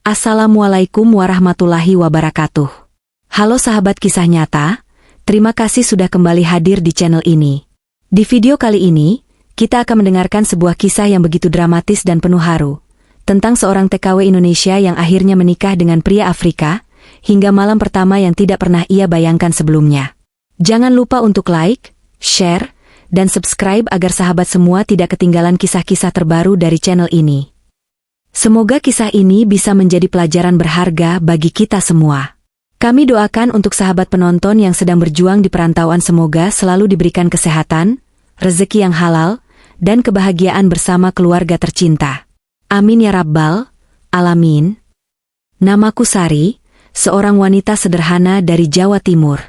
Assalamualaikum warahmatullahi wabarakatuh. Halo sahabat kisah nyata, terima kasih sudah kembali hadir di channel ini. Di video kali ini, kita akan mendengarkan sebuah kisah yang begitu dramatis dan penuh haru, tentang seorang TKW Indonesia yang akhirnya menikah dengan pria Afrika, hingga malam pertama yang tidak pernah ia bayangkan sebelumnya. Jangan lupa untuk like, share, dan subscribe agar sahabat semua tidak ketinggalan kisah-kisah terbaru dari channel ini. Semoga kisah ini bisa menjadi pelajaran berharga bagi kita semua. Kami doakan untuk sahabat penonton yang sedang berjuang di perantauan semoga selalu diberikan kesehatan, rezeki yang halal, dan kebahagiaan bersama keluarga tercinta. Amin ya rabbal alamin. Namaku Sari, seorang wanita sederhana dari Jawa Timur.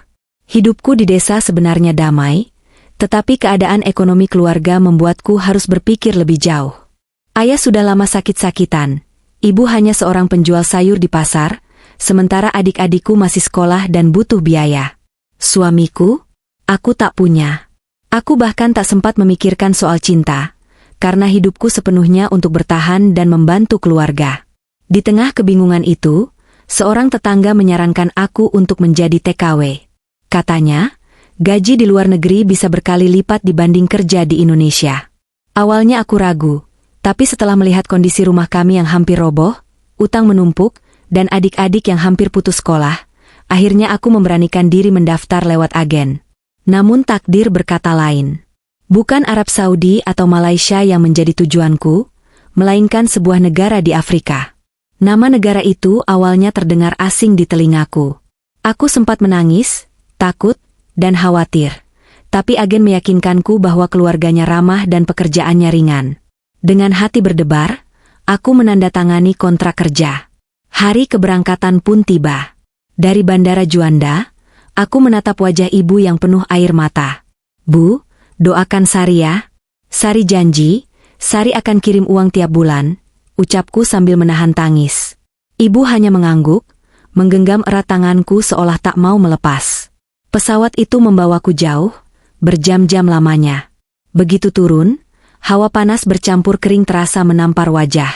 Hidupku di desa sebenarnya damai, tetapi keadaan ekonomi keluarga membuatku harus berpikir lebih jauh. Ayah sudah lama sakit-sakitan, ibu hanya seorang penjual sayur di pasar, sementara adik-adikku masih sekolah dan butuh biaya. Suamiku, aku tak punya. Aku bahkan tak sempat memikirkan soal cinta, karena hidupku sepenuhnya untuk bertahan dan membantu keluarga. Di tengah kebingungan itu, seorang tetangga menyarankan aku untuk menjadi TKW. Katanya, gaji di luar negeri bisa berkali lipat dibanding kerja di Indonesia. Awalnya aku ragu. Tapi setelah melihat kondisi rumah kami yang hampir roboh, utang menumpuk, dan adik-adik yang hampir putus sekolah, akhirnya aku memberanikan diri mendaftar lewat agen. Namun takdir berkata lain. Bukan Arab Saudi atau Malaysia yang menjadi tujuanku, melainkan sebuah negara di Afrika. Nama negara itu awalnya terdengar asing di telingaku. Aku sempat menangis, takut, dan khawatir. Tapi agen meyakinkanku bahwa keluarganya ramah dan pekerjaannya ringan. Dengan hati berdebar, aku menandatangani kontrak kerja. Hari keberangkatan pun tiba. Dari Bandara Juanda, aku menatap wajah ibu yang penuh air mata. Bu, doakan Sari ya. Sari janji, Sari akan kirim uang tiap bulan, ucapku sambil menahan tangis. Ibu hanya mengangguk, menggenggam erat tanganku seolah tak mau melepas. Pesawat itu membawaku jauh, berjam-jam lamanya. Begitu turun, hawa panas bercampur kering terasa menampar wajah.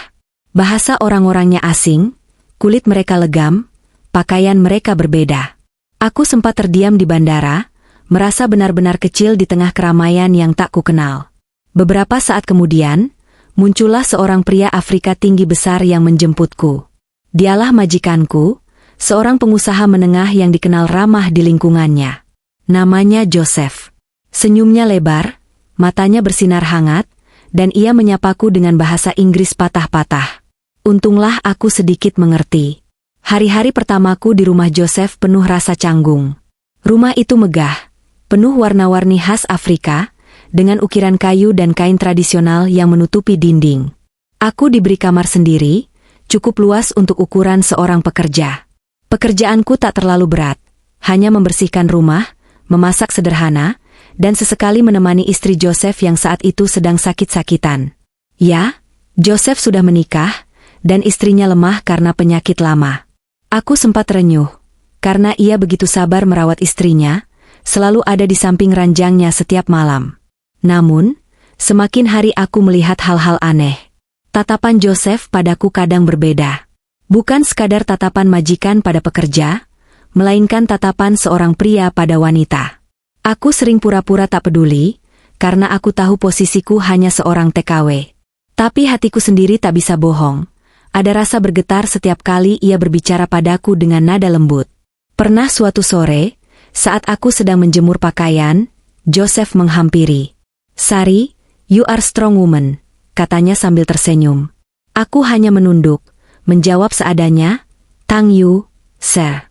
Bahasa orang-orangnya asing, kulit mereka legam, pakaian mereka berbeda. Aku sempat terdiam di bandara, merasa benar-benar kecil di tengah keramaian yang tak kukenal. Beberapa saat kemudian, muncullah seorang pria Afrika tinggi besar yang menjemputku. Dialah majikanku, seorang pengusaha menengah yang dikenal ramah di lingkungannya. Namanya Joseph. Senyumnya lebar, matanya bersinar hangat, dan ia menyapaku dengan bahasa Inggris patah-patah. Untunglah aku sedikit mengerti. Hari-hari pertamaku di rumah Joseph penuh rasa canggung. Rumah itu megah, penuh warna-warni khas Afrika, dengan ukiran kayu dan kain tradisional yang menutupi dinding. Aku diberi kamar sendiri, cukup luas untuk ukuran seorang pekerja. Pekerjaanku tak terlalu berat, hanya membersihkan rumah, memasak sederhana, dan sesekali menemani istri Joseph yang saat itu sedang sakit-sakitan. Ya, Joseph sudah menikah, dan istrinya lemah karena penyakit lama. Aku sempat renyuh, karena ia begitu sabar merawat istrinya, selalu ada di samping ranjangnya setiap malam. Namun, semakin hari aku melihat hal-hal aneh. Tatapan Joseph padaku kadang berbeda. Bukan sekadar tatapan majikan pada pekerja, melainkan tatapan seorang pria pada wanita. Aku sering pura-pura tak peduli, karena aku tahu posisiku hanya seorang TKW. Tapi hatiku sendiri tak bisa bohong. Ada rasa bergetar setiap kali ia berbicara padaku dengan nada lembut. Pernah suatu sore, saat aku sedang menjemur pakaian, Joseph menghampiri. Sari, you are strong woman, katanya sambil tersenyum. Aku hanya menunduk, menjawab seadanya, thank you, sir.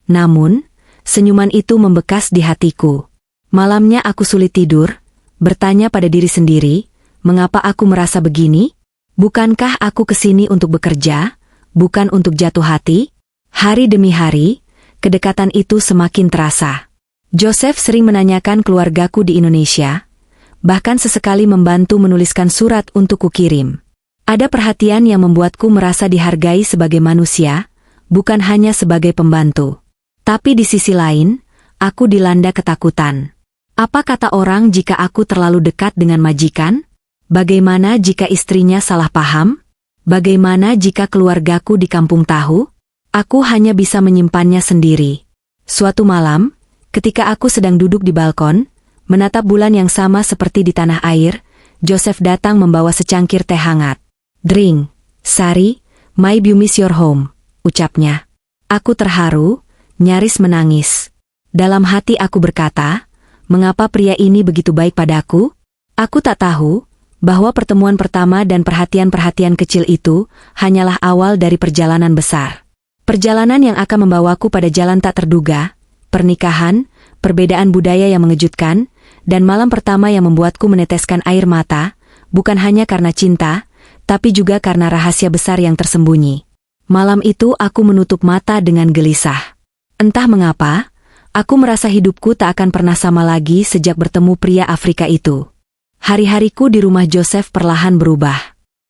Namun, senyuman itu membekas di hatiku. Malamnya aku sulit tidur, bertanya pada diri sendiri, mengapa aku merasa begini? Bukankah aku kesini untuk bekerja, bukan untuk jatuh hati? Hari demi hari, kedekatan itu semakin terasa. Joseph sering menanyakan keluargaku di Indonesia, bahkan sesekali membantu menuliskan surat untuk kukirim. Ada perhatian yang membuatku merasa dihargai sebagai manusia, bukan hanya sebagai pembantu. Tapi di sisi lain, aku dilanda ketakutan. Apa kata orang jika aku terlalu dekat dengan majikan? Bagaimana jika istrinya salah paham? Bagaimana jika keluargaku di kampung tahu? Aku hanya bisa menyimpannya sendiri. Suatu malam, ketika aku sedang duduk di balkon, menatap bulan yang sama seperti di tanah air, Joseph datang membawa secangkir teh hangat. "Drink, Sari, my you miss your home," ucapnya. Aku terharu, nyaris menangis. Dalam hati aku berkata, mengapa pria ini begitu baik padaku? Aku tak tahu bahwa pertemuan pertama dan perhatian-perhatian kecil itu hanyalah awal dari perjalanan besar. Perjalanan yang akan membawaku pada jalan tak terduga, pernikahan, perbedaan budaya yang mengejutkan, dan malam pertama yang membuatku meneteskan air mata, bukan hanya karena cinta, tapi juga karena rahasia besar yang tersembunyi. Malam itu aku menutup mata dengan gelisah. Entah mengapa, aku merasa hidupku tak akan pernah sama lagi sejak bertemu pria Afrika itu. Hari-hariku di rumah Joseph perlahan berubah.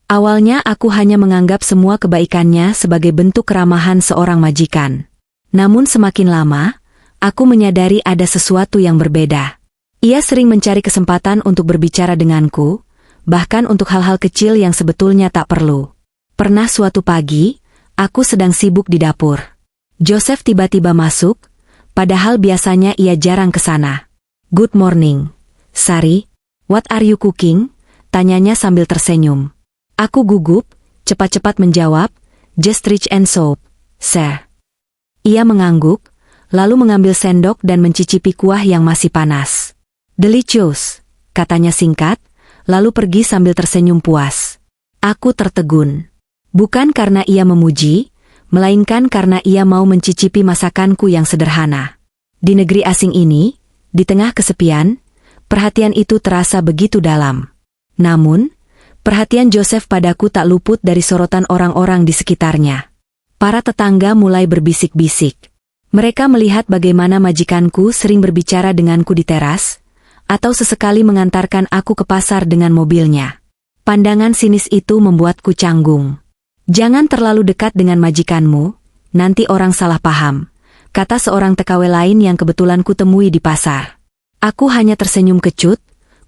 Awalnya aku hanya menganggap semua kebaikannya sebagai bentuk keramahan seorang majikan. Namun semakin lama, aku menyadari ada sesuatu yang berbeda. Ia sering mencari kesempatan untuk berbicara denganku, bahkan untuk hal-hal kecil yang sebetulnya tak perlu. Pernah suatu pagi, aku sedang sibuk di dapur. Joseph tiba-tiba masuk, padahal biasanya ia jarang ke sana. "Good morning, Sari. What are you cooking?" tanyanya sambil tersenyum. Aku gugup, cepat-cepat menjawab, "Just rich and soap, sir." Ia mengangguk, lalu mengambil sendok dan mencicipi kuah yang masih panas. "Delicious," katanya singkat, lalu pergi sambil tersenyum puas. Aku tertegun. Bukan karena ia memuji, melainkan karena ia mau mencicipi masakanku yang sederhana. Di negeri asing ini, di tengah kesepian, perhatian itu terasa begitu dalam. Namun, perhatian Joseph padaku tak luput dari sorotan orang-orang di sekitarnya. Para tetangga mulai berbisik-bisik. Mereka melihat bagaimana majikanku sering berbicara denganku di teras, atau sesekali mengantarkan aku ke pasar dengan mobilnya. Pandangan sinis itu membuatku canggung. "Jangan terlalu dekat dengan majikanmu, nanti orang salah paham," kata seorang TKW lain yang kebetulan kutemui di pasar. Aku hanya tersenyum kecut,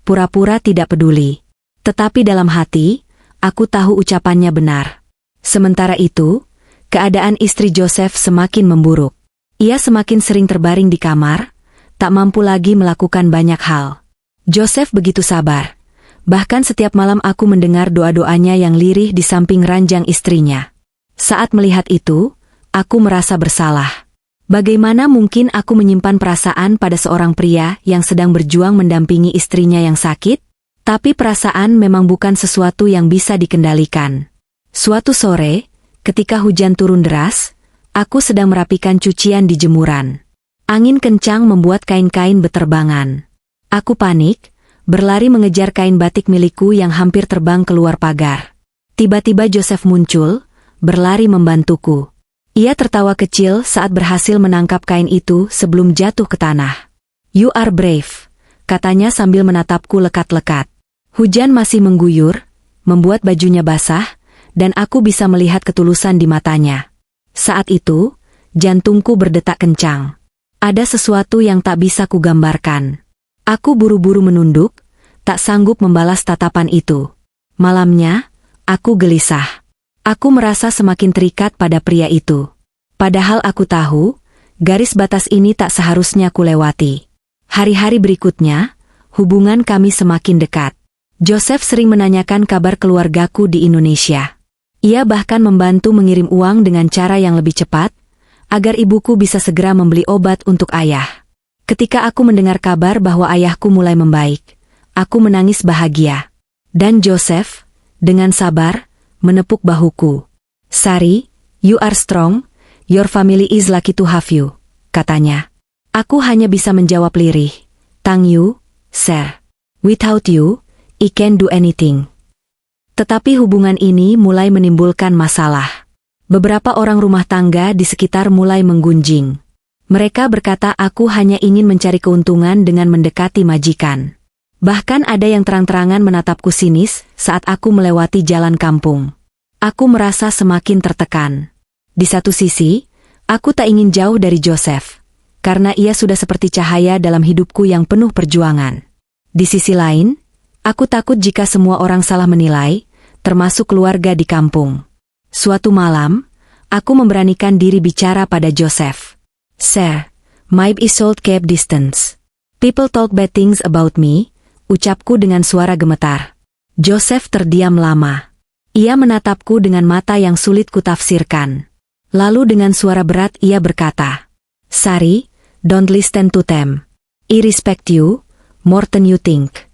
pura-pura tidak peduli. Tetapi dalam hati, aku tahu ucapannya benar. Sementara itu, keadaan istri Joseph semakin memburuk. Ia semakin sering terbaring di kamar, tak mampu lagi melakukan banyak hal. Joseph begitu sabar. Bahkan setiap malam aku mendengar doa-doanya yang lirih di samping ranjang istrinya. Saat melihat itu, aku merasa bersalah. Bagaimana mungkin aku menyimpan perasaan pada seorang pria yang sedang berjuang mendampingi istrinya yang sakit? Tapi perasaan memang bukan sesuatu yang bisa dikendalikan. Suatu sore, ketika hujan turun deras, aku sedang merapikan cucian di jemuran. Angin kencang membuat kain-kain beterbangan. Aku panik, berlari mengejar kain batik milikku yang hampir terbang keluar pagar. Tiba-tiba Joseph muncul, berlari membantuku. Ia tertawa kecil saat berhasil menangkap kain itu sebelum jatuh ke tanah. "You are brave," katanya sambil menatapku lekat-lekat. Hujan masih mengguyur, membuat bajunya basah, dan aku bisa melihat ketulusan di matanya. Saat itu, jantungku berdetak kencang. Ada sesuatu yang tak bisa kugambarkan. Aku buru-buru menunduk, tak sanggup membalas tatapan itu. Malamnya, aku gelisah. Aku merasa semakin terikat pada pria itu. Padahal aku tahu, garis batas ini tak seharusnya kulewati. Hari-hari berikutnya, hubungan kami semakin dekat. Joseph sering menanyakan kabar keluargaku di Indonesia. Ia bahkan membantu mengirim uang dengan cara yang lebih cepat, agar ibuku bisa segera membeli obat untuk ayah. Ketika aku mendengar kabar bahwa ayahku mulai membaik, aku menangis bahagia. Dan Joseph, dengan sabar, menepuk bahuku. "Sari, you are strong, your family is lucky to have you," katanya. Aku hanya bisa menjawab lirih, "Thank you, sir. Without you, I can't do anything." Tetapi hubungan ini mulai menimbulkan masalah. Beberapa orang rumah tangga di sekitar mulai menggunjing. Mereka berkata aku hanya ingin mencari keuntungan dengan mendekati majikan. Bahkan ada yang terang-terangan menatapku sinis saat aku melewati jalan kampung. Aku merasa semakin tertekan. Di satu sisi, aku tak ingin jauh dari Joseph, karena ia sudah seperti cahaya dalam hidupku yang penuh perjuangan. Di sisi lain, aku takut jika semua orang salah menilai, termasuk keluarga di kampung. Suatu malam, aku memberanikan diri bicara pada Joseph. "Sir, my is keep distance. People talk bad things about me," ucapku dengan suara gemetar. Joseph terdiam lama. Ia menatapku dengan mata yang sulit kutafsirkan. Lalu dengan suara berat ia berkata, "Sari, don't listen to them. I respect you, more than you think."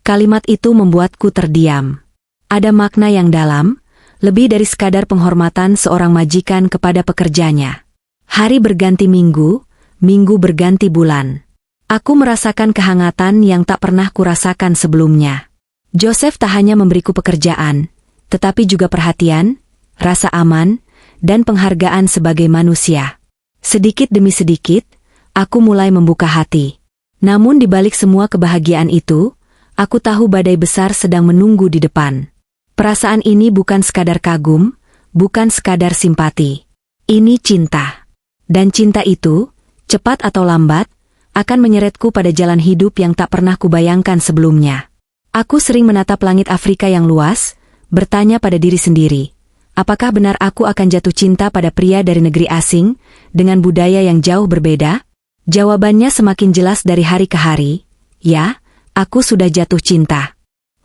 Kalimat itu membuatku terdiam. Ada makna yang dalam, lebih dari sekadar penghormatan seorang majikan kepada pekerjanya. Hari berganti minggu, minggu berganti bulan. Aku merasakan kehangatan yang tak pernah kurasakan sebelumnya. Joseph tak hanya memberiku pekerjaan, tetapi juga perhatian, rasa aman, dan penghargaan sebagai manusia. Sedikit demi sedikit, aku mulai membuka hati. Namun di balik semua kebahagiaan itu, aku tahu badai besar sedang menunggu di depan. Perasaan ini bukan sekadar kagum, bukan sekadar simpati. Ini cinta. Dan cinta itu, cepat atau lambat, akan menyeretku pada jalan hidup yang tak pernah kubayangkan sebelumnya. Aku sering menatap langit Afrika yang luas, bertanya pada diri sendiri, apakah benar aku akan jatuh cinta pada pria dari negeri asing, dengan budaya yang jauh berbeda? Jawabannya semakin jelas dari hari ke hari, ya, aku sudah jatuh cinta.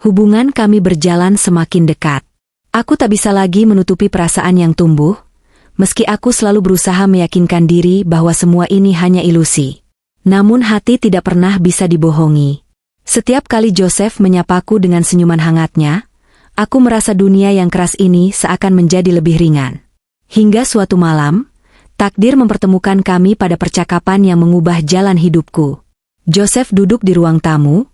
Hubungan kami berjalan semakin dekat. Aku tak bisa lagi menutupi perasaan yang tumbuh, meski aku selalu berusaha meyakinkan diri bahwa semua ini hanya ilusi. Namun hati tidak pernah bisa dibohongi. Setiap kali Joseph menyapaku dengan senyuman hangatnya, aku merasa dunia yang keras ini seakan menjadi lebih ringan. Hingga suatu malam, takdir mempertemukan kami pada percakapan yang mengubah jalan hidupku. Joseph duduk di ruang tamu,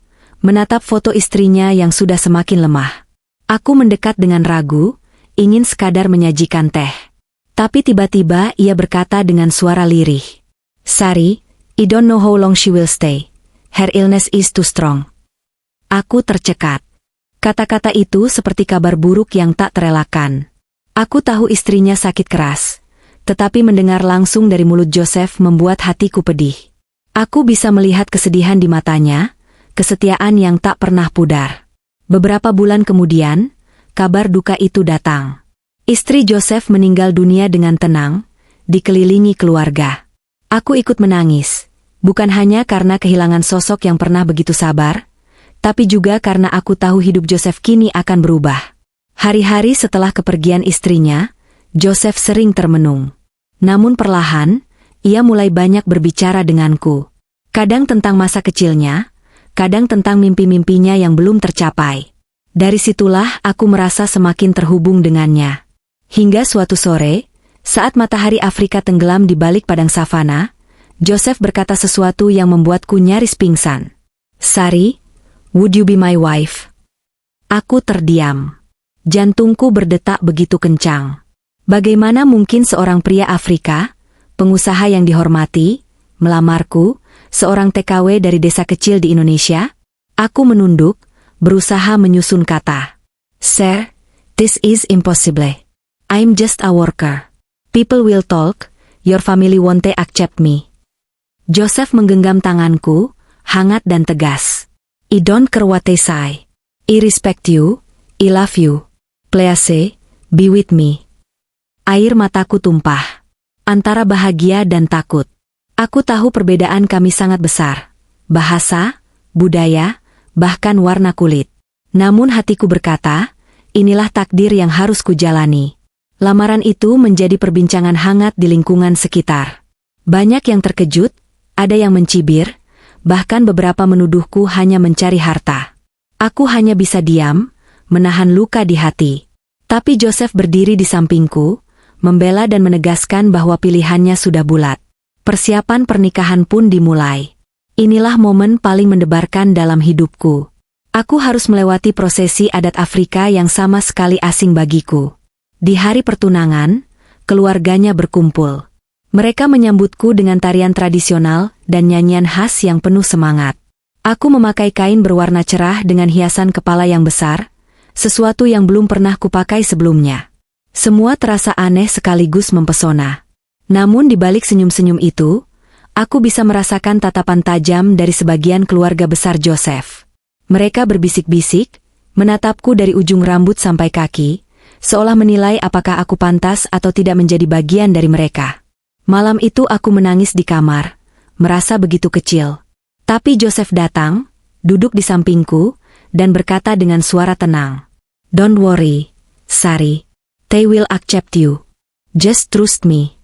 menatap foto istrinya yang sudah semakin lemah. Aku mendekat dengan ragu, ingin sekadar menyajikan teh. Tapi tiba-tiba ia berkata dengan suara lirih, "Sari, I don't know how long she will stay. Her illness is too strong." Aku tercekat. Kata-kata itu seperti kabar buruk yang tak terelakkan. Aku tahu istrinya sakit keras, tetapi mendengar langsung dari mulut Joseph membuat hatiku pedih. Aku bisa melihat kesedihan di matanya, kesetiaan yang tak pernah pudar. Beberapa bulan kemudian, kabar duka itu datang. Istri Joseph meninggal dunia dengan tenang, dikelilingi keluarga. Aku ikut menangis, bukan hanya karena kehilangan sosok yang pernah begitu sabar, tapi juga karena aku tahu hidup Joseph kini akan berubah. Hari-hari setelah kepergian istrinya, Joseph sering termenung. Namun perlahan, ia mulai banyak berbicara denganku. Kadang tentang masa kecilnya, kadang tentang mimpi-mimpinya yang belum tercapai. Dari situlah aku merasa semakin terhubung dengannya. Hingga suatu sore, saat matahari Afrika tenggelam di balik padang savana, Joseph berkata sesuatu yang membuatku nyaris pingsan. "Sari, would you be my wife?" Aku terdiam. Jantungku berdetak begitu kencang. Bagaimana mungkin seorang pria Afrika, pengusaha yang dihormati, melamarku, seorang TKW dari desa kecil di Indonesia? Aku menunduk, berusaha menyusun kata. "Sir, this is impossible. I'm just a worker. People will talk, your family won't accept me." Joseph menggenggam tanganku, hangat dan tegas. "I don't care what they say. I respect you, I love you. Please, be with me." Air mataku tumpah. Antara bahagia dan takut. Aku tahu perbedaan kami sangat besar. Bahasa, budaya, bahkan warna kulit. Namun hatiku berkata, inilah takdir yang harus kujalani. Lamaran itu menjadi perbincangan hangat di lingkungan sekitar. Banyak yang terkejut, ada yang mencibir, bahkan beberapa menuduhku hanya mencari harta. Aku hanya bisa diam, menahan luka di hati. Tapi Joseph berdiri di sampingku, membela dan menegaskan bahwa pilihannya sudah bulat. Persiapan pernikahan pun dimulai. Inilah momen paling mendebarkan dalam hidupku. Aku harus melewati prosesi adat Afrika yang sama sekali asing bagiku. Di hari pertunangan, keluarganya berkumpul. Mereka menyambutku dengan tarian tradisional dan nyanyian khas yang penuh semangat. Aku memakai kain berwarna cerah dengan hiasan kepala yang besar, sesuatu yang belum pernah kupakai sebelumnya. Semua terasa aneh sekaligus mempesona. Namun di balik senyum-senyum itu, aku bisa merasakan tatapan tajam dari sebagian keluarga besar Joseph. Mereka berbisik-bisik, Menatapku dari ujung rambut sampai kaki, seolah menilai apakah aku pantas atau tidak menjadi bagian dari mereka. Malam itu aku menangis di kamar, merasa begitu kecil. Tapi Joseph datang, duduk di sampingku, dan berkata dengan suara tenang, "Don't worry, Sari. They will accept you. Just trust me."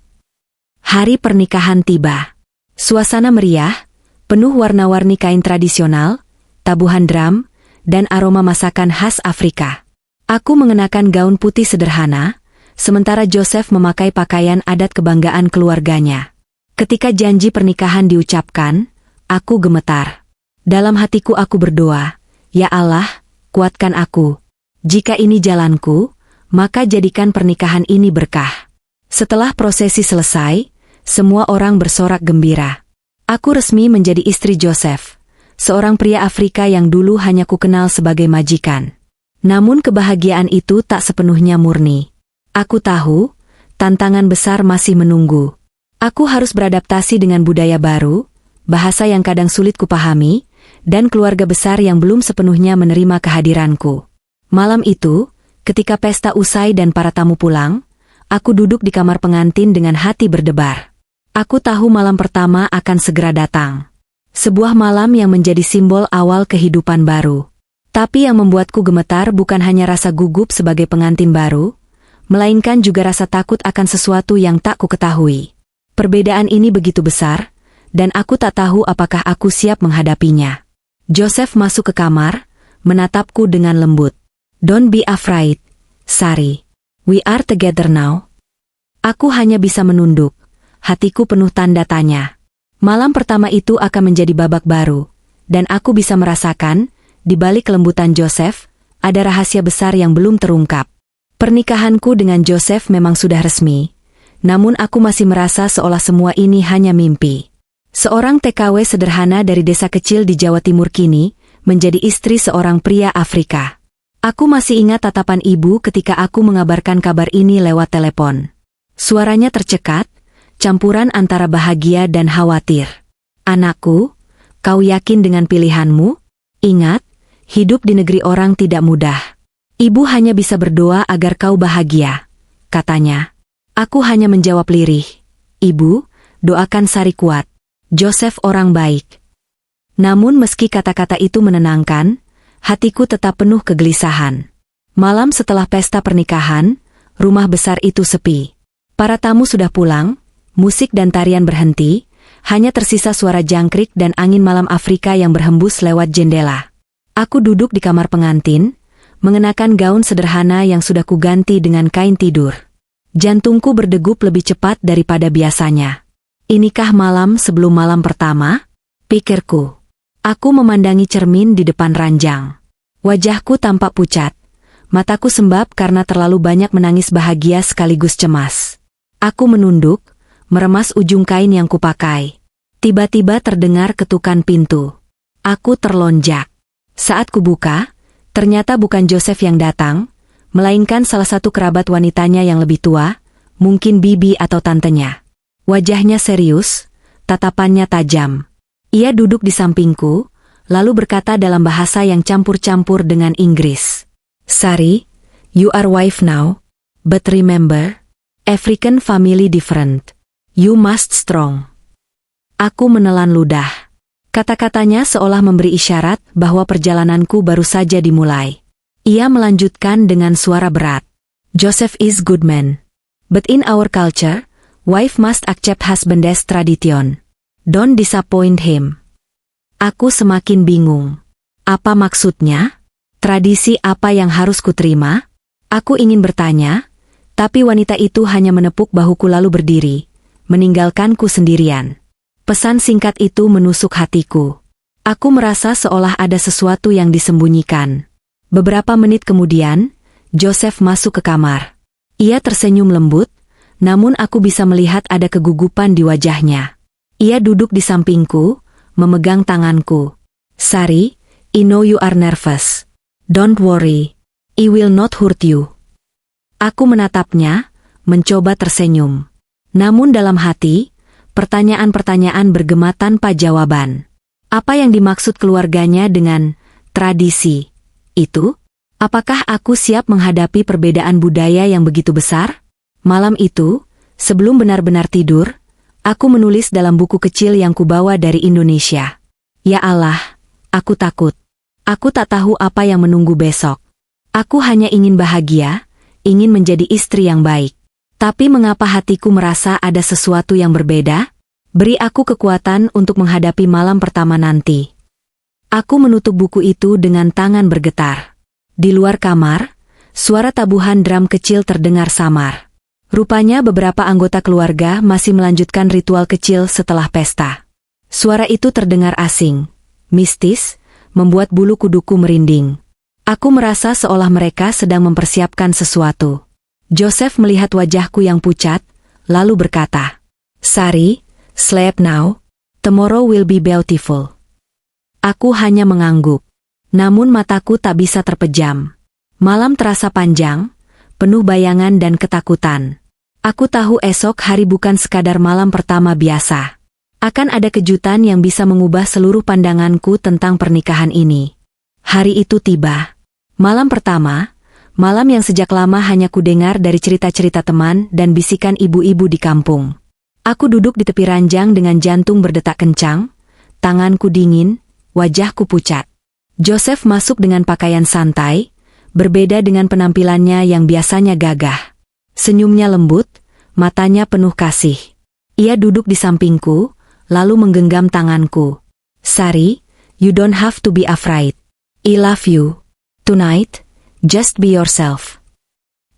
Hari pernikahan tiba. Suasana meriah, penuh warna-warni kain tradisional, tabuhan drum, dan aroma masakan khas Afrika. Aku mengenakan gaun putih sederhana, sementara Joseph memakai pakaian adat kebanggaan keluarganya. Ketika janji pernikahan diucapkan, aku gemetar. Dalam hatiku aku berdoa, "Ya Allah, kuatkan aku. Jika ini jalanku, maka jadikan pernikahan ini berkah." Setelah prosesi selesai, semua orang bersorak gembira. Aku resmi menjadi istri Joseph, seorang pria Afrika yang dulu hanya kukenal sebagai majikan. Namun kebahagiaan itu tak sepenuhnya murni. Aku tahu, tantangan besar masih menunggu. Aku harus beradaptasi dengan budaya baru, bahasa yang kadang sulit kupahami, dan keluarga besar yang belum sepenuhnya menerima kehadiranku. Malam itu, ketika pesta usai dan para tamu pulang, aku duduk di kamar pengantin dengan hati berdebar. Aku tahu malam pertama akan segera datang. Sebuah malam yang menjadi simbol awal kehidupan baru. Tapi yang membuatku gemetar bukan hanya rasa gugup sebagai pengantin baru, melainkan juga rasa takut akan sesuatu yang tak kuketahui. Perbedaan ini begitu besar, dan aku tak tahu apakah aku siap menghadapinya. Joseph masuk ke kamar, menatapku dengan lembut. "Don't be afraid, Sari. We are together now." Aku hanya bisa menunduk, hatiku penuh tanda tanya. Malam pertama itu akan menjadi babak baru, dan aku bisa merasakan, di balik kelembutan Joseph, ada rahasia besar yang belum terungkap. Pernikahanku dengan Joseph memang sudah resmi, namun aku masih merasa seolah semua ini hanya mimpi. Seorang TKW sederhana dari desa kecil di Jawa Timur kini, menjadi istri seorang pria Afrika. Aku masih ingat tatapan ibu ketika aku mengabarkan kabar ini lewat telepon. Suaranya tercekat, campuran antara bahagia dan khawatir. "Anakku, kau yakin dengan pilihanmu? Ingat, hidup di negeri orang tidak mudah. Ibu hanya bisa berdoa agar kau bahagia," katanya. Aku hanya menjawab lirih, "Ibu, doakan Sari kuat. Joseph orang baik." Namun meski kata-kata itu menenangkan, hatiku tetap penuh kegelisahan. Malam setelah pesta pernikahan, rumah besar itu sepi. Para tamu sudah pulang, musik dan tarian berhenti, hanya tersisa suara jangkrik dan angin malam Afrika yang berhembus lewat jendela. Aku duduk di kamar pengantin, mengenakan gaun sederhana yang sudah kuganti dengan kain tidur. Jantungku berdegup lebih cepat daripada biasanya. Inikah malam sebelum malam pertama? Pikirku. Aku memandangi cermin di depan ranjang. Wajahku tampak pucat. Mataku sembab karena terlalu banyak menangis bahagia sekaligus cemas. Aku menunduk, meremas ujung kain yang kupakai. Tiba-tiba terdengar ketukan pintu. Aku terlonjak. Saat kubuka, ternyata bukan Joseph yang datang, melainkan salah satu kerabat wanitanya yang lebih tua, mungkin bibi atau tantenya. Wajahnya serius, tatapannya tajam. Ia duduk di sampingku, lalu berkata dalam bahasa yang campur-campur dengan Inggris. "Sari, you are wife now, but remember, African family different. You must strong." Aku menelan ludah. Kata-katanya seolah memberi isyarat bahwa perjalananku baru saja dimulai. Ia melanjutkan dengan suara berat. "Joseph is good man. But in our culture, wife must accept husband's tradition. Don't disappoint him." Aku semakin bingung. Apa maksudnya? Tradisi apa yang harus kuterima? Aku ingin bertanya, tapi wanita itu hanya menepuk bahuku lalu berdiri, meninggalkanku sendirian. Pesan singkat itu menusuk hatiku. Aku merasa seolah ada sesuatu yang disembunyikan. Beberapa menit kemudian, Joseph masuk ke kamar. Ia tersenyum lembut, namun aku bisa melihat ada kegugupan di wajahnya. Ia duduk di sampingku, memegang tanganku. "Sari, I know you are nervous. Don't worry, I will not hurt you." Aku menatapnya, mencoba tersenyum. Namun dalam hati, pertanyaan-pertanyaan bergema tanpa jawaban. Apa yang dimaksud keluarganya dengan tradisi itu? Apakah aku siap menghadapi perbedaan budaya yang begitu besar? Malam itu, sebelum benar-benar tidur, aku menulis dalam buku kecil yang kubawa dari Indonesia. Ya Allah, aku takut. Aku tak tahu apa yang menunggu besok. Aku hanya ingin bahagia, ingin menjadi istri yang baik. Tapi mengapa hatiku merasa ada sesuatu yang berbeda? Beri aku kekuatan untuk menghadapi malam pertama nanti. Aku menutup buku itu dengan tangan bergetar. Di luar kamar, suara tabuhan drum kecil terdengar samar. Rupanya beberapa anggota keluarga masih melanjutkan ritual kecil setelah pesta. Suara itu terdengar asing, mistis, membuat bulu kuduku merinding. Aku merasa seolah mereka sedang mempersiapkan sesuatu. Joseph melihat wajahku yang pucat, lalu berkata, "Sari, sleep now. Tomorrow will be beautiful." Aku hanya mengangguk. Namun mataku tak bisa terpejam. Malam terasa panjang, penuh bayangan dan ketakutan. Aku tahu esok hari bukan sekadar malam pertama biasa. Akan ada kejutan yang bisa mengubah seluruh pandanganku tentang pernikahan ini. Hari itu tiba. Malam pertama, malam yang sejak lama hanya kudengar dari cerita-cerita teman dan bisikan ibu-ibu di kampung. Aku duduk di tepi ranjang dengan jantung berdetak kencang, tanganku dingin, wajahku pucat. Joseph masuk dengan pakaian santai, berbeda dengan penampilannya yang biasanya gagah. Senyumnya lembut, matanya penuh kasih. Ia duduk di sampingku, lalu menggenggam tanganku. "Sari, you don't have to be afraid. I love you. Tonight, just be yourself."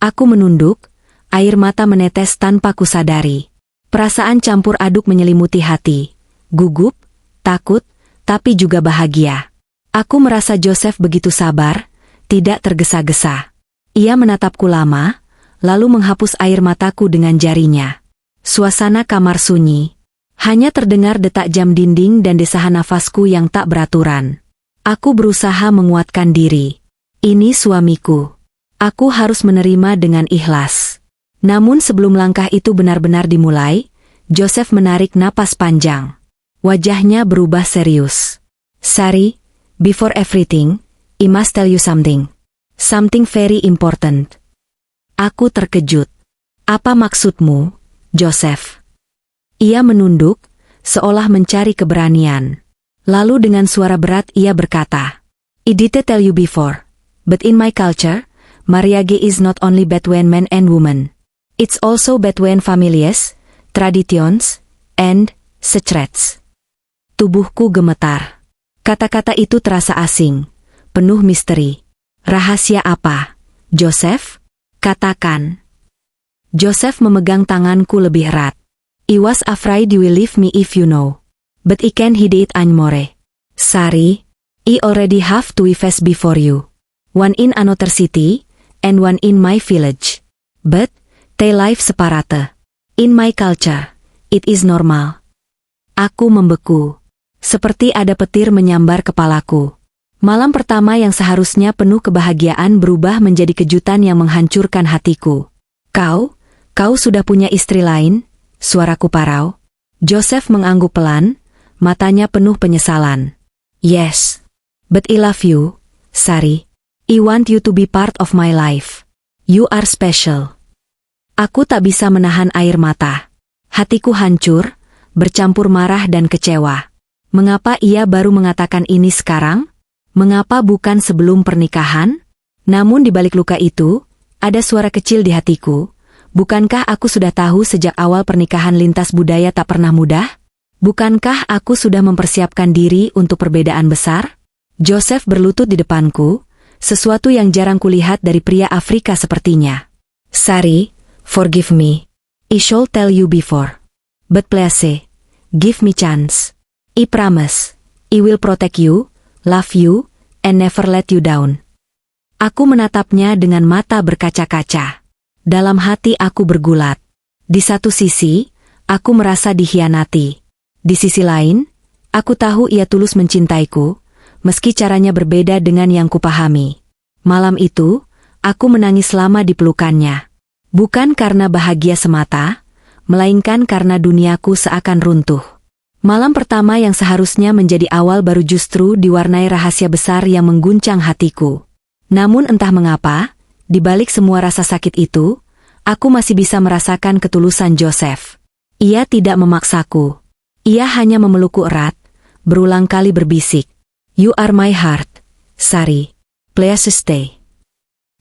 Aku menunduk, air mata menetes tanpa kusadari. Perasaan campur aduk menyelimuti hati. Gugup, takut, tapi juga bahagia. Aku merasa Joseph begitu sabar, tidak tergesa-gesa. Ia menatapku lama, lalu menghapus air mataku dengan jarinya. Suasana kamar sunyi. Hanya terdengar detak jam dinding dan desahan nafasku yang tak beraturan. Aku berusaha menguatkan diri. Ini suamiku. Aku harus menerima dengan ikhlas. Namun sebelum langkah itu benar-benar dimulai, Joseph menarik napas panjang. Wajahnya berubah serius. "Sari, before everything, I must tell you something. Something very important." Aku terkejut. "Apa maksudmu, Joseph?" Ia menunduk, seolah mencari keberanian. Lalu dengan suara berat ia berkata, "I didn't tell you before, but in my culture, marriage is not only between man and woman. It's also between families, traditions, and secrets." Tubuhku gemetar. Kata-kata itu terasa asing, penuh misteri. "Rahasia apa, Joseph? Katakan." Joseph memegang tanganku lebih erat. "I was afraid you will leave me if you know. But I can't hide it anymore. Sari, I already have two wives before you. One in another city, and one in my village. But, they live separate. In my culture, it is normal." Aku membeku. Seperti ada petir menyambar kepalaku. Malam pertama yang seharusnya penuh kebahagiaan berubah menjadi kejutan yang menghancurkan hatiku. Kau sudah punya istri lain?" Suaraku parau. Joseph mengangguk pelan, matanya penuh penyesalan. "Yes. But I love you, Sari. I want you to be part of my life. You are special." Aku tak bisa menahan air mata. Hatiku hancur, bercampur marah dan kecewa. Mengapa ia baru mengatakan ini sekarang? Mengapa bukan sebelum pernikahan? Namun di balik luka itu, ada suara kecil di hatiku. Bukankah aku sudah tahu sejak awal pernikahan lintas budaya tak pernah mudah? Bukankah aku sudah mempersiapkan diri untuk perbedaan besar? Joseph berlutut di depanku, sesuatu yang jarang kulihat dari pria Afrika sepertinya. "Sari, forgive me. I should tell you before. But please, give me chance. I promise, I will protect you, love you, and never let you down." Aku menatapnya dengan mata berkaca-kaca. Dalam hati aku bergulat. Di satu sisi, aku merasa dikhianati. Di sisi lain, aku tahu ia tulus mencintaiku, meski caranya berbeda dengan yang kupahami. Malam itu, aku menangis lama di pelukannya. Bukan karena bahagia semata, melainkan karena duniaku seakan runtuh. Malam pertama yang seharusnya menjadi awal baru justru diwarnai rahasia besar yang mengguncang hatiku. Namun entah mengapa, di balik semua rasa sakit itu, aku masih bisa merasakan ketulusan Joseph. Ia tidak memaksaku. Ia hanya memelukku erat, berulang kali berbisik, "You are my heart, Sari. Please stay."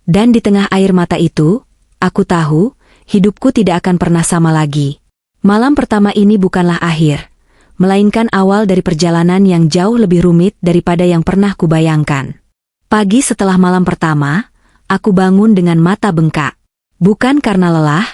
Dan di tengah air mata itu, aku tahu, hidupku tidak akan pernah sama lagi. Malam pertama ini bukanlah akhir, melainkan awal dari perjalanan yang jauh lebih rumit daripada yang pernah kubayangkan. Pagi setelah malam pertama, aku bangun dengan mata bengkak. Bukan karena lelah,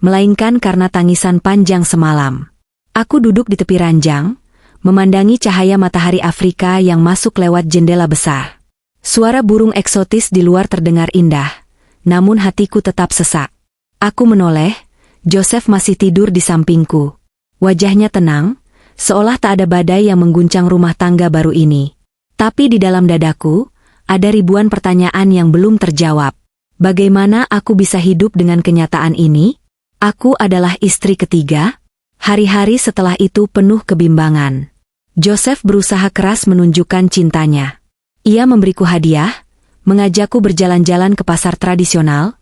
melainkan karena tangisan panjang semalam. Aku duduk di tepi ranjang, memandangi cahaya matahari Afrika yang masuk lewat jendela besar. Suara burung eksotis di luar terdengar indah, namun hatiku tetap sesak. Aku menoleh, Joseph masih tidur di sampingku. Wajahnya tenang, seolah tak ada badai yang mengguncang rumah tangga baru ini. Tapi di dalam dadaku, ada ribuan pertanyaan yang belum terjawab. Bagaimana aku bisa hidup dengan kenyataan ini? Aku adalah istri ketiga. Hari-hari setelah itu penuh kebimbangan. Joseph berusaha keras menunjukkan cintanya. Ia memberiku hadiah, mengajakku berjalan-jalan ke pasar tradisional,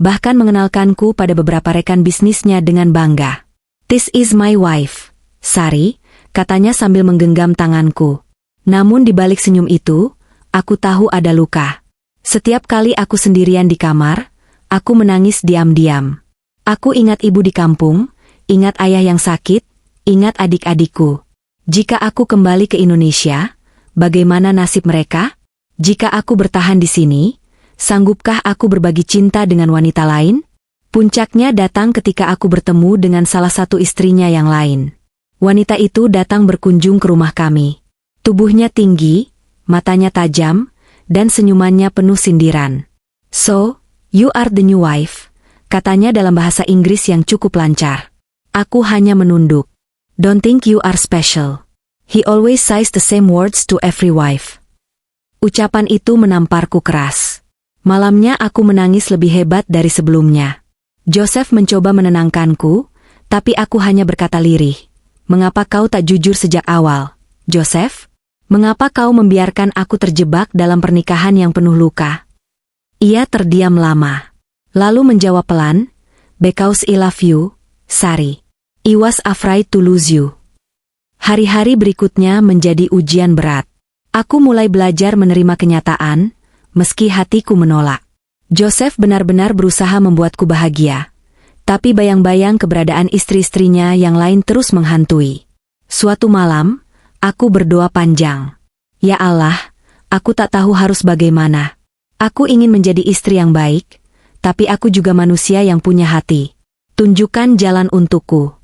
bahkan mengenalkanku pada beberapa rekan bisnisnya dengan bangga. "This is my wife, Sari," katanya sambil menggenggam tanganku. Namun di balik senyum itu, aku tahu ada luka. Setiap kali aku sendirian di kamar, aku menangis diam-diam. Aku ingat ibu di kampung, ingat ayah yang sakit, ingat adik-adikku. Jika aku kembali ke Indonesia, bagaimana nasib mereka? Jika aku bertahan di sini, sanggupkah aku berbagi cinta dengan wanita lain? Puncaknya datang ketika aku bertemu dengan salah satu istrinya yang lain. Wanita itu datang berkunjung ke rumah kami. Tubuhnya tinggi, matanya tajam, dan senyumannya penuh sindiran. "So, you are the new wife," katanya dalam bahasa Inggris yang cukup lancar. Aku hanya menunduk. "Don't think you are special. He always says the same words to every wife." Ucapan itu menamparku keras. Malamnya aku menangis lebih hebat dari sebelumnya. Joseph mencoba menenangkanku, tapi aku hanya berkata lirih. "Mengapa kau tak jujur sejak awal, Joseph? Mengapa kau membiarkan aku terjebak dalam pernikahan yang penuh luka?" Ia terdiam lama. Lalu menjawab pelan, "Because I love you, Sari. I was afraid to lose you." Hari-hari berikutnya menjadi ujian berat. Aku mulai belajar menerima kenyataan, meski hatiku menolak. Joseph benar-benar berusaha membuatku bahagia. Tapi bayang-bayang keberadaan istri-istrinya yang lain terus menghantui. Suatu malam, aku berdoa panjang. "Ya Allah, aku tak tahu harus bagaimana. Aku ingin menjadi istri yang baik, tapi aku juga manusia yang punya hati. Tunjukkan jalan untukku."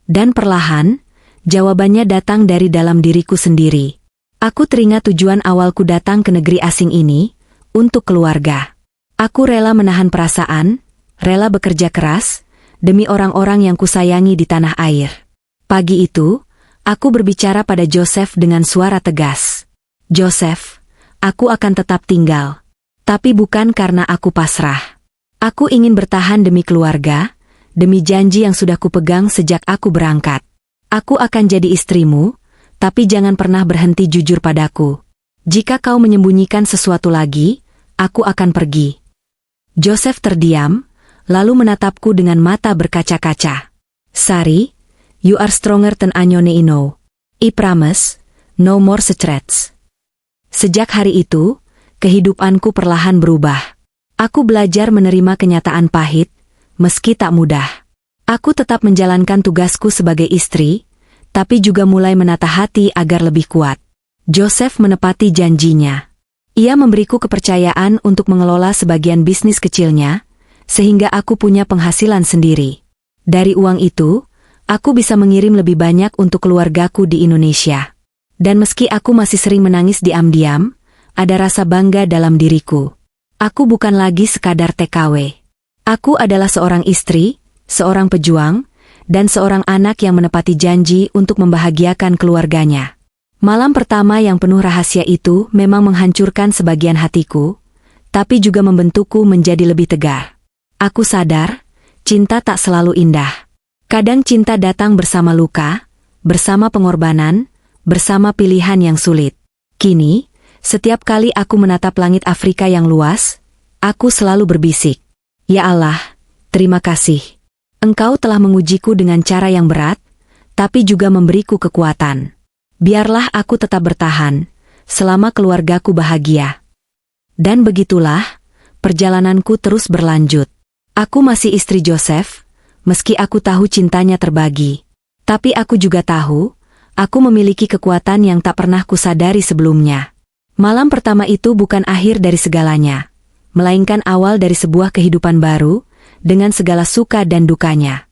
Dan perlahan, jawabannya datang dari dalam diriku sendiri. Aku teringat tujuan awalku datang ke negeri asing ini, untuk keluarga. Aku rela menahan perasaan, rela bekerja keras, demi orang-orang yang kusayangi di tanah air. Pagi itu, aku berbicara pada Joseph dengan suara tegas. "Joseph, aku akan tetap tinggal. Tapi bukan karena aku pasrah. Aku ingin bertahan demi keluarga, demi janji yang sudah kupegang sejak aku berangkat. Aku akan jadi istrimu, tapi jangan pernah berhenti jujur padaku. Jika kau menyembunyikan sesuatu lagi, aku akan pergi." Joseph terdiam, lalu menatapku dengan mata berkaca-kaca. "Sari, you are stronger than Anyone Ino. I promise, no more secrets." Sejak hari itu, kehidupanku perlahan berubah. Aku belajar menerima kenyataan pahit, meski tak mudah. Aku tetap menjalankan tugasku sebagai istri, tapi juga mulai menata hati agar lebih kuat. Joseph menepati janjinya. Ia memberiku kepercayaan untuk mengelola sebagian bisnis kecilnya, sehingga aku punya penghasilan sendiri. Dari uang itu, aku bisa mengirim lebih banyak untuk keluargaku di Indonesia. Dan meski aku masih sering menangis diam-diam, ada rasa bangga dalam diriku. Aku bukan lagi sekadar TKW. Aku adalah seorang istri, seorang pejuang, dan seorang anak yang menepati janji untuk membahagiakan keluarganya. Malam pertama yang penuh rahasia itu memang menghancurkan sebagian hatiku, tapi juga membentukku menjadi lebih tegar. Aku sadar, cinta tak selalu indah. Kadang cinta datang bersama luka, bersama pengorbanan, bersama pilihan yang sulit. Kini, Setiap kali aku menatap langit Afrika yang luas, aku selalu berbisik, "Ya Allah, terima kasih. Engkau telah mengujiku dengan cara yang berat, tapi juga memberiku kekuatan. Biarlah aku tetap bertahan, selama keluargaku bahagia." Dan begitulah, perjalananku terus berlanjut. Aku masih istri Joseph, meski aku tahu cintanya terbagi. Tapi aku juga tahu, aku memiliki kekuatan yang tak pernah kusadari sebelumnya. Malam pertama itu bukan akhir dari segalanya, melainkan awal dari sebuah kehidupan baru, dengan segala suka dan dukanya.